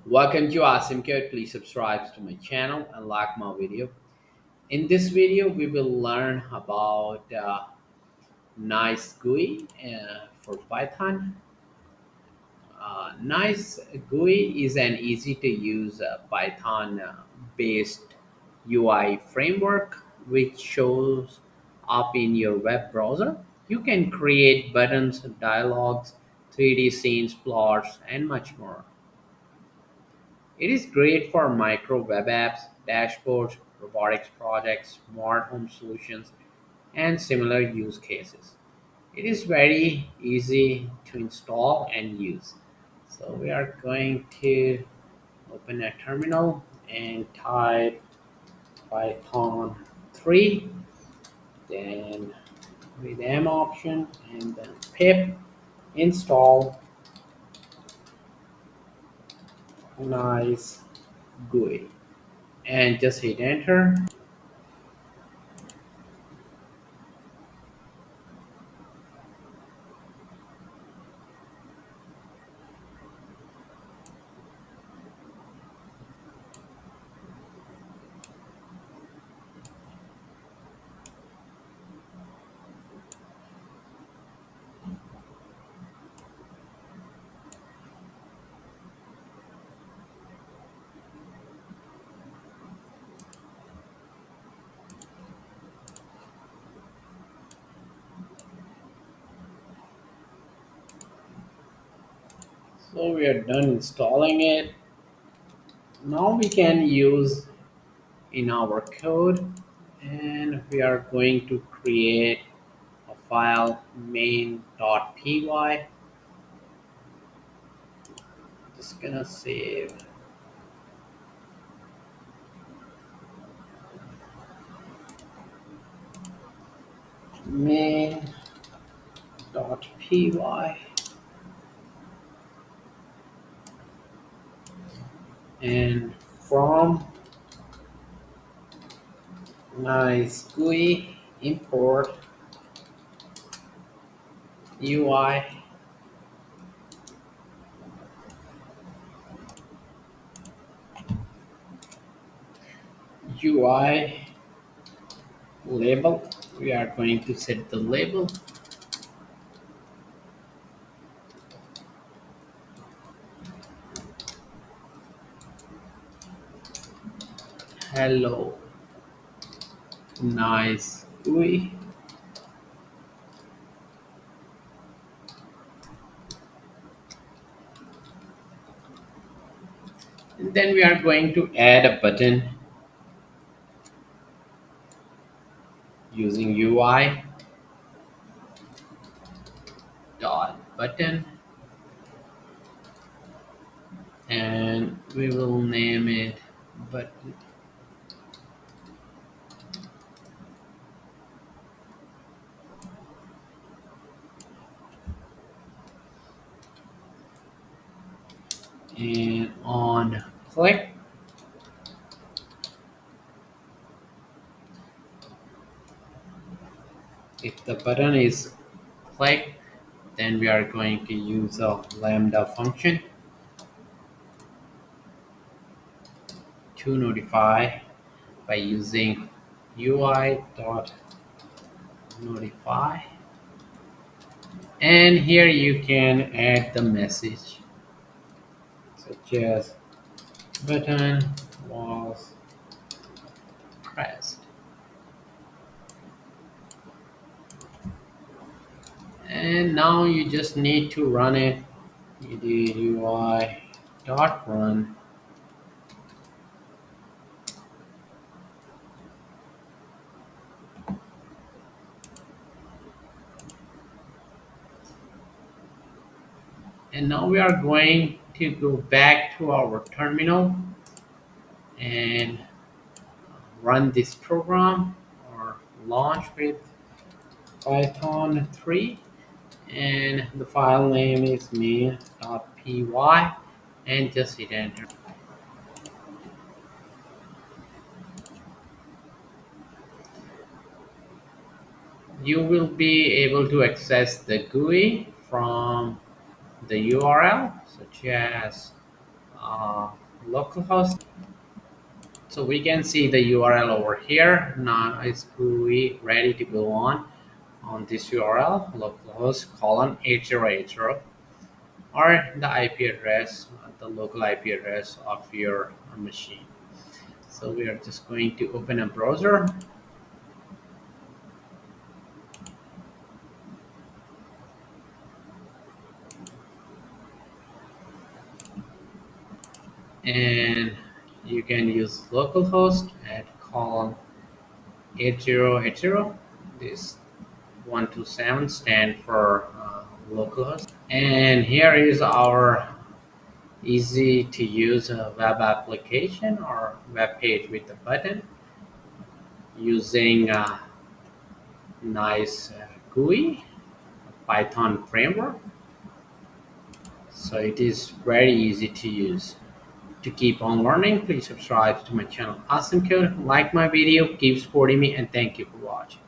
Welcome to Awesome Code. Please subscribe to my channel and like my video. In this video, we will learn about NiceGUI for Python. NiceGUI is an easy to use Python based UI framework which shows up in your web browser. You can create buttons, dialogs, 3D scenes, plots, and much more. It is great for micro web apps, dashboards, robotics projects, smart home solutions, and similar use cases. It is very easy to install and use. So we are going to open a terminal and type Python 3, then with M option, and then pip install nice GUI and just hit enter. So we are done installing it. Now we can use in our code, and we are going to create a file main.py. Just gonna save main.py, and from NiceGUI import UI label. We are going to set the label hello nice GUI. And then we are going to add a button using UI dot button, and we will name it button. And on click, if the button is clicked, then we are going to use a lambda function to notify by using UI dot notify, and here you can add the message such as button was pressed, and now you just need to run it. You do UI dot run, and now we are going to go back to our terminal and run this program or launch with Python 3, and the file name is main.py, and just hit enter. You will be able to access the GUI from the URL such as uh, localhost. So we can see the URL over here. Now is GUI ready to go on this URL, localhost colon 8080, or the IP address, the local IP address of your machine. So we are just going to open a browser, and you can use localhost at colon 8080. This 127 stand for localhost. And here is our easy to use web application or web page with a button using nice GUI Python framework. So it is very easy to use. To keep on learning, please subscribe to my channel Awesome Code, like my video, keep supporting me, and thank you for watching.